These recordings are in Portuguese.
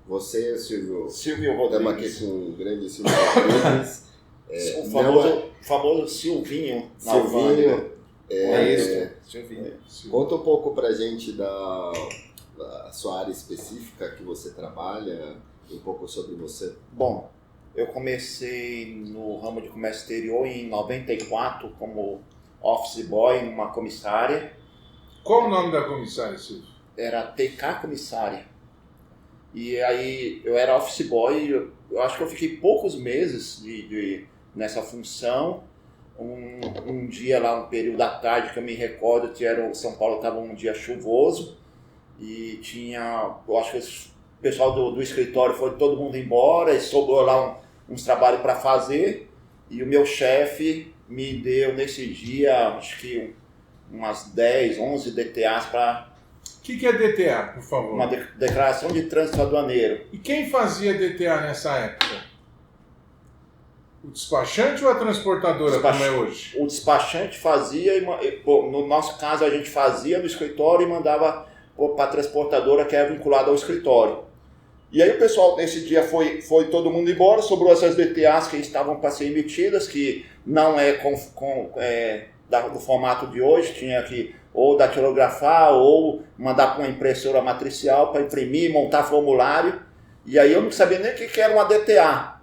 Você, Silvio Rodrigues. Estamos aqui com o grande Silvio Rodrigues. O famoso Silvinho. Silvinho. Silvinho. Conta um pouco pra gente da sua área específica que você trabalha, um pouco sobre você. Bom, eu comecei no ramo de comércio exterior em 94 como office boy numa comissária. Qual o nome da comissária, Silvio? Era TK Comissária. E aí eu era office boy, eu acho que eu fiquei poucos meses nessa função. Um dia lá, um período da tarde que eu me recordo que São Paulo estava um dia chuvoso e eu acho que o pessoal do escritório foi todo mundo embora e sobrou lá uns trabalhos para fazer e o meu chefe me deu nesse dia, acho que umas 10, 11 DTAs para... O que é DTA, por favor? Uma declaração de trânsito aduaneiro. E quem fazia DTA nessa época? O despachante ou a transportadora, como é hoje? O despachante fazia, no nosso caso a gente fazia no escritório e mandava para a transportadora que é vinculada ao escritório. E aí o pessoal nesse dia foi todo mundo embora, sobrou essas DTAs que estavam para ser emitidas, que não é do formato de hoje, tinha que ou datilografar ou mandar para uma impressora matricial para imprimir, montar formulário. E aí eu não sabia nem o que era uma DTA.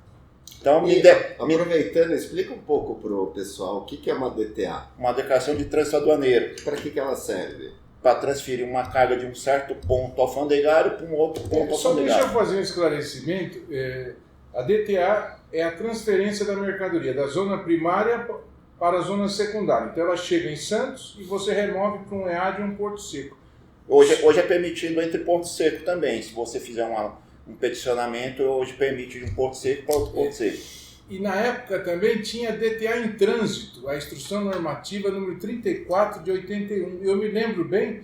Então, aproveitando, explica um pouco para o pessoal o que é uma DTA. Uma declaração de trânsito aduaneiro. Para que ela serve? Para transferir uma carga de um certo ponto alfandegário para um outro ponto alfandegário. Só deixa eu fazer um esclarecimento. A DTA é a transferência da mercadoria da zona primária para a zona secundária. Então ela chega em Santos e você remove para um EAD e um Porto Seco. Hoje é permitido entre Porto Seco também. Se você fizer um peticionamento, hoje permite de um Porto Seco para outro Porto Seco. E na época também tinha DTA em trânsito, a instrução normativa número 34 de 81. Eu me lembro bem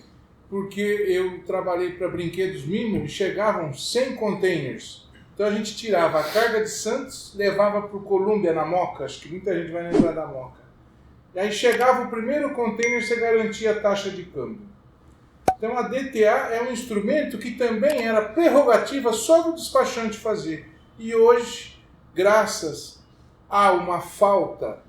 porque eu trabalhei para Brinquedos Mínimo e chegavam 100 containers. Então a gente tirava a carga de Santos, levava para o Colômbia na Moca, acho que muita gente vai lembrar da Moca. E aí chegava o primeiro container, você garantia a taxa de câmbio. Então a DTA é um instrumento que também era prerrogativa só do despachante fazer. E hoje, graças a uma falta,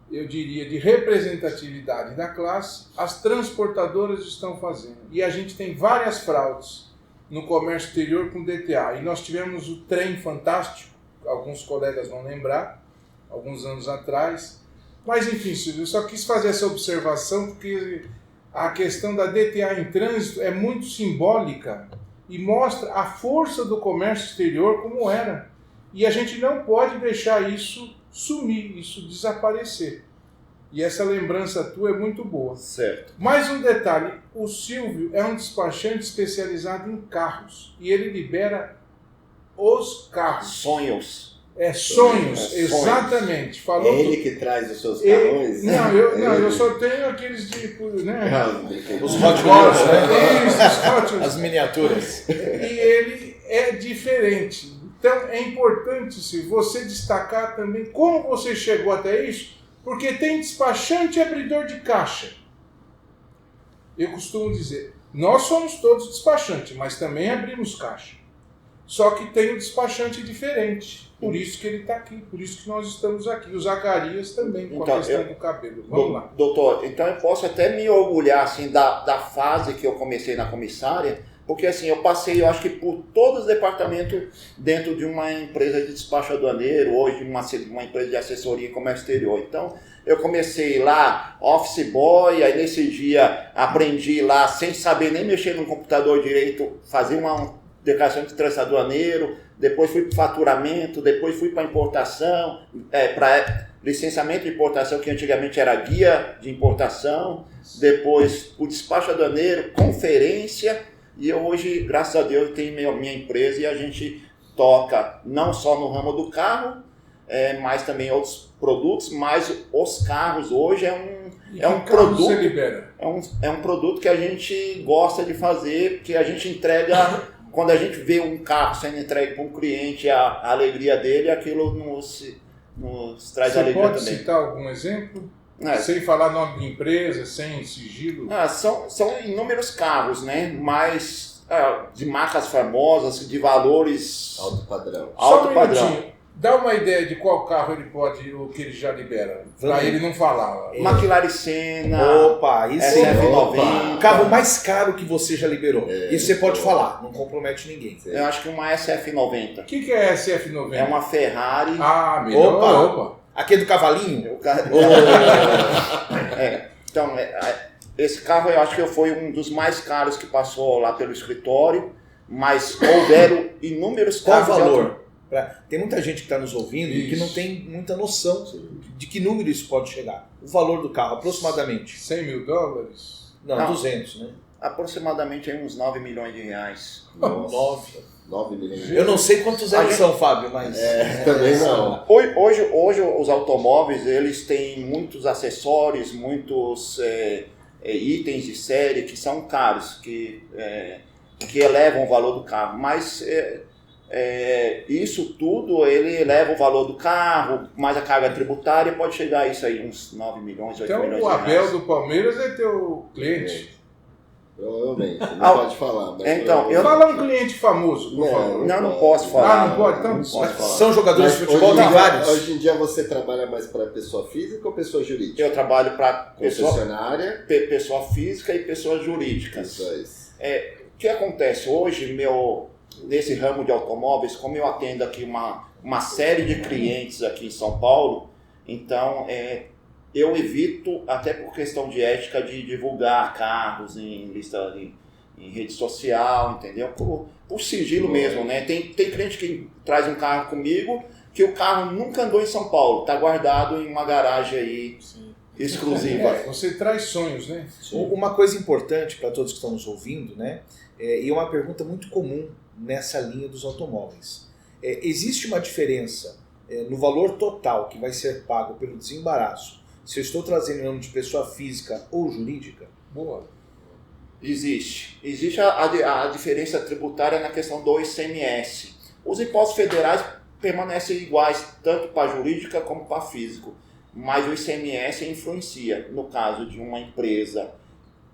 eu diria, de representatividade da classe, as transportadoras estão fazendo. E a gente tem várias fraudes no comércio exterior com DTA. E nós tivemos o trem fantástico, alguns colegas vão lembrar, alguns anos atrás. Mas enfim, Silvio, eu só quis fazer essa observação porque a questão da DTA em trânsito é muito simbólica e mostra a força do comércio exterior como era. E a gente não pode deixar isso sumir, isso desaparecer. E essa lembrança tua é muito boa. Certo. Mais um detalhe, o Silvio é um despachante especializado em carros e ele libera os carros. Sonhos. Sonhos, exatamente. Falou é ele que traz os seus carrões? Não, eu só tenho aqueles tipo, né? Os Hot Wheels, né? Isso, os Hot Wheels. As miniaturas. E ele é diferente. Então é importante você destacar também como você chegou até isso, porque tem despachante e abridor de caixa. Eu costumo dizer, nós somos todos despachantes, mas também abrimos caixa. Só que tem um despachante diferente. Por isso que ele está aqui, por isso que nós estamos aqui. O Zacarias também, com a questão do cabelo. Vamos lá. Doutor, então eu posso até me orgulhar assim, da fase que eu comecei na comissária, porque assim, eu passei, eu acho que por todos os departamentos dentro de uma empresa de despacho aduaneiro, hoje uma empresa de assessoria em comércio exterior. Então, eu comecei lá, office boy, aí nesse dia aprendi lá, sem saber nem mexer no computador direito, fazer uma declaração de trânsito aduaneiro, depois fui para faturamento, depois fui para importação, para licenciamento de importação, que antigamente era guia de importação, depois o despacho aduaneiro, conferência, e eu hoje, graças a Deus, tenho minha empresa e a gente toca não só no ramo do carro, mas também outros produtos, mas os carros hoje é um produto. Você libera? É um produto que a gente gosta de fazer, que a gente entrega. Quando a gente vê um carro sendo entregue para um cliente, a alegria dele, aquilo nos traz alegria também. Você pode citar algum exemplo? Sem falar nome de empresa, sem sigilo? São inúmeros carros, né? Mas de marcas famosas, de valores Alto padrão. alto Só um padrão. minutinho. Dá uma ideia de qual carro ele pode, o que ele já libera. Pra ele não falar. McLaren Senna, Opa, isso SF90. o carro mais caro que você já liberou. Isso você pode falar, não compromete ninguém. Eu acho que uma SF90. O que é SF90? É uma Ferrari. Ah, melhor. Opa. Aqui é do cavalinho? Então, esse carro eu acho que foi um dos mais caros que passou lá pelo escritório, mas houveram inúmeros Qual o carros. valor? Tem muita gente que está nos ouvindo e que Isso. não tem muita noção de que número isso pode chegar. O valor do carro, aproximadamente. 100 mil dólares? Não, 200, né? Aproximadamente aí uns 9 milhões de reais. Nossa, 9 milhões. Eu não sei quantos zeros são, Fábio, mas... Também não. Hoje os automóveis eles têm muitos acessórios, muitos itens de série que são caros, que elevam o valor do carro. Mas isso tudo ele eleva o valor do carro, mais a carga tributária, pode chegar a isso aí, uns 9 milhões, 8 milhões Então o de reais. Abel do Palmeiras é teu cliente. Provavelmente. Não pode falar. Mas Então, Fala um cliente famoso, por favor. Não posso falar. Não pode? Então, Não posso falar. São jogadores Mas de futebol, tem vários. hoje em dia você trabalha mais para pessoa física ou pessoa jurídica? Eu trabalho para Concessionária. pessoa física e pessoas jurídicas. Isso. O que acontece hoje, nesse ramo de automóveis, como eu atendo aqui uma série de clientes aqui em São Paulo, então eu evito, até por questão de ética, de divulgar carros em lista em rede social, entendeu? Por sigilo mesmo, né? Tem cliente que traz um carro comigo que o carro nunca andou em São Paulo, está guardado em uma garagem aí exclusiva. Você traz sonhos, né? Uma coisa importante para todos que estão nos ouvindo, né? E uma pergunta muito comum nessa linha dos automóveis. Existe uma diferença no valor total que vai ser pago pelo desembaraço se eu estou trazendo em nome de pessoa física ou jurídica? Boa. Existe. Existe a diferença tributária na questão do ICMS. Os impostos federais permanecem iguais, tanto para jurídica como para físico. Mas o ICMS influencia. No caso de uma empresa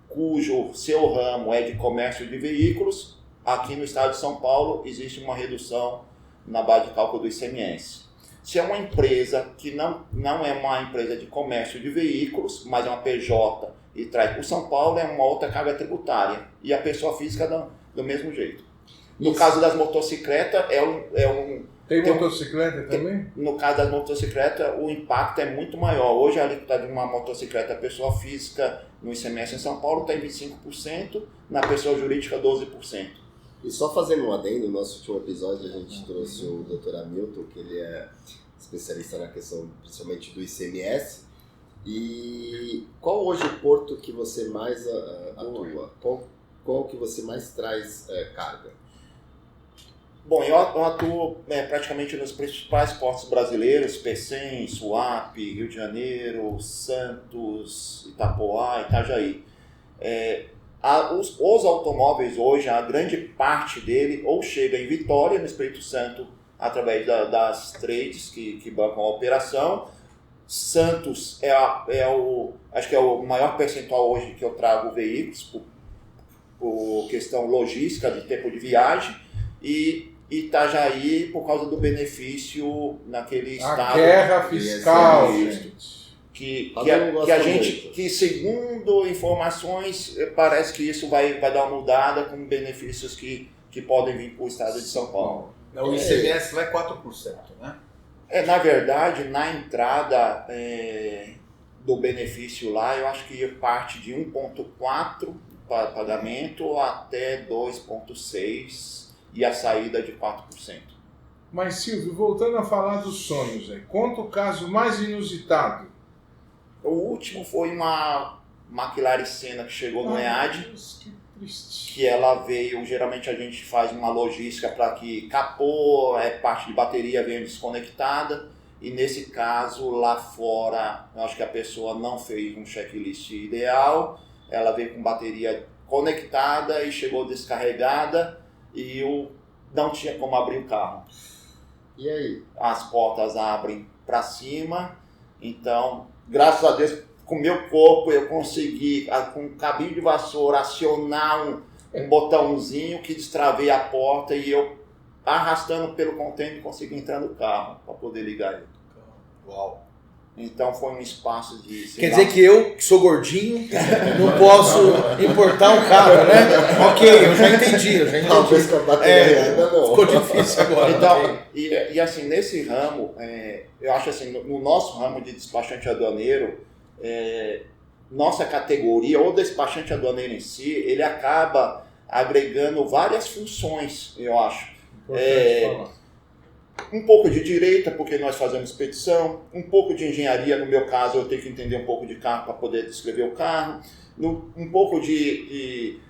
cujo seu ramo é de comércio de veículos, aqui no estado de São Paulo existe uma redução na base de cálculo do ICMS. Se é uma empresa que não é uma empresa de comércio de veículos, mas é uma PJ e traz para o São Paulo, é uma outra carga tributária. E a pessoa física do mesmo jeito. No caso das motocicletas, Tem motocicleta também? No caso das motocicletas, o impacto é muito maior. Hoje a alíquota de uma motocicleta pessoa física no ICMS em São Paulo está em 25%, na pessoa jurídica 12%. E só fazendo um adendo, no nosso último episódio a gente trouxe o Dr. Hamilton, que ele é especialista na questão principalmente do ICMS. E qual hoje o porto que você mais atua? Qual que você mais traz carga? Bom, eu atuo praticamente nos principais portos brasileiros, Pecém, Suape, Rio de Janeiro, Santos, Itapoá, Itajaí. Os automóveis hoje, a grande parte dele ou chega em Vitória, no Espírito Santo, através das trades que bancam a operação. Santos acho que é o maior percentual hoje que eu trago veículos, por questão logística de tempo de viagem, e Itajaí por causa do benefício naquele estado. A guerra fiscal, gente. Que segundo informações, parece que isso vai dar uma mudada com benefícios que podem vir para o estado de São Paulo. O ICMS vai 4%, né? Na verdade, na entrada do benefício lá, eu acho que parte de 1,4% para pagamento até 2,6% e a saída de 4%. Mas Silvio, voltando a falar dos sonhos, conta o caso mais inusitado. O último foi uma McLaren Senna que chegou no EAD, Que triste. que ela veio, geralmente a gente faz uma logística para que capô, parte de bateria venha desconectada, e nesse caso lá fora, eu acho que a pessoa não fez um checklist ideal, ela veio com bateria conectada e chegou descarregada e não tinha como abrir o carro. E aí? As portas abrem para cima, então, graças a Deus, com o meu corpo eu consegui, com um cabinho de vassoura, acionar um botãozinho que destravei a porta e eu, arrastando pelo container, consegui entrar no carro para poder ligar ele. Uau. Então foi um espaço de... Quer dizer que eu, que sou gordinho, não posso importar um carro, né? Ok, eu já entendi. Talvez com a bateria ainda não. Ficou difícil agora. Então, e assim, nesse ramo, eu acho assim, no nosso ramo de despachante aduaneiro, nossa categoria, ou despachante aduaneiro em si, ele acaba agregando várias funções, eu acho. Um pouco de direito, porque nós fazemos expedição, um pouco de engenharia, no meu caso eu tenho que entender um pouco de carro para poder descrever o carro, um pouco de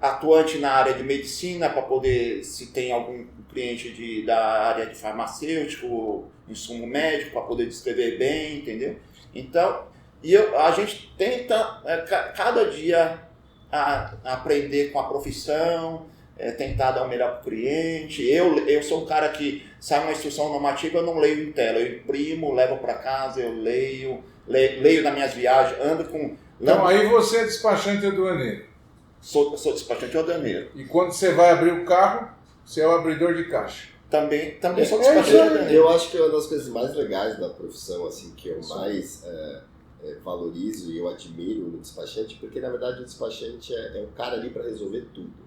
atuante na área de medicina, para poder, se tem algum cliente da área de farmacêutico, insumo médico, para poder descrever bem, entendeu? Então, a gente tenta cada dia aprender com a profissão, tentar dar o melhor para o cliente. Eu sou um cara que sai uma instrução normativa, eu não leio em tela, eu imprimo, levo para casa, eu leio nas minhas viagens, ando com... Então aí você é despachante aduaneiro. Sou despachante aduaneiro. E quando você vai abrir o carro, você é o abridor de caixa. Também sou despachante aduaneiro. Eu acho que uma das coisas mais legais da profissão, assim, que eu mais valorizo e eu admiro no despachante, porque na verdade o despachante é um cara ali para resolver tudo.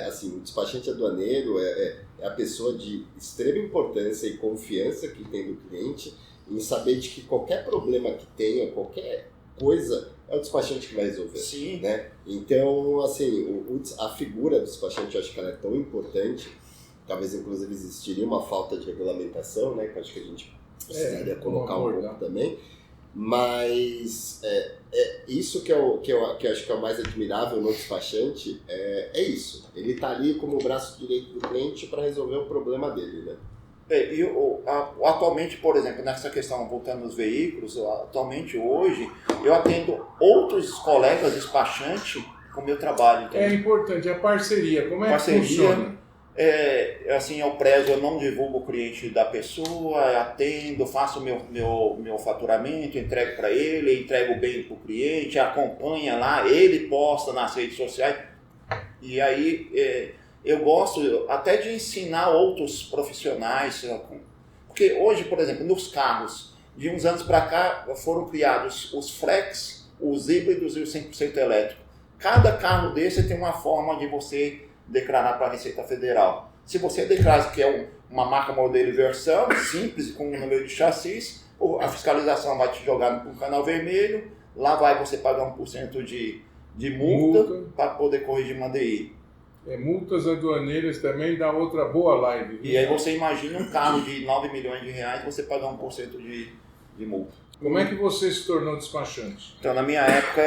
Assim, o despachante aduaneiro é a pessoa de extrema importância e confiança que tem do cliente em saber de que qualquer problema que tenha, qualquer coisa, é o despachante que vai resolver. Sim. Né? Então, assim, a figura do despachante, eu acho que ela é tão importante, talvez inclusive existiria uma falta de regulamentação, né, que eu acho que a gente precisaria colocar um pouco também, mas isso que eu acho que é o mais admirável no despachante, é isso. Ele está ali como o braço direito do cliente para resolver o problema dele, né? Atualmente, por exemplo, nessa questão, voltando aos veículos, atualmente hoje, eu atendo outros colegas despachantes com o meu trabalho. Entendeu? É importante, a parceria, como é que funciona? Assim, eu prezo, eu não divulgo o cliente da pessoa, atendo, faço o meu faturamento, entrego para ele, entrego bem para o cliente, acompanha lá, ele posta nas redes sociais. E aí eu gosto até de ensinar outros profissionais, porque hoje, por exemplo, nos carros, de uns anos para cá, foram criados os flex, os híbridos e os 100% elétrico. Cada carro desse tem uma forma de você declarar para a Receita Federal. Se você declarar que é uma marca, modelo e versão, simples, com um número de chassi, a fiscalização vai te jogar no canal vermelho, lá vai você pagar 1% de multa para poder corrigir Mandaí. Multas aduaneiras também dá outra boa live. E aí você imagina um carro de 9 milhões de reais, você pagar 1% de multa. Como é que você se tornou despachante? Então, na minha época,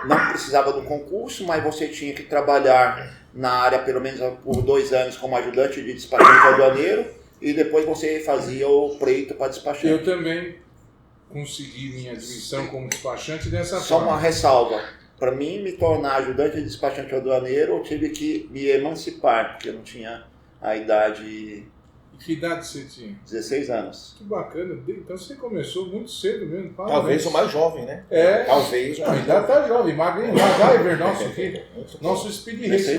não precisava do concurso, mas você tinha que trabalhar na área pelo menos por 2 anos como ajudante de despachante aduaneiro e depois você fazia o pleito para despachante. Eu também consegui minha admissão como despachante dessa Só forma. uma ressalva. Para mim me tornar ajudante de despachante aduaneiro, eu tive que me emancipar, porque eu não tinha a idade... Que idade você tinha? 16 anos. Que bacana. Então você começou muito cedo mesmo. Parabéns. Talvez o mais jovem, né? Talvez o mais ainda está jovem. Magrinho, MacGyver, nosso aqui. Nosso Speed Racer.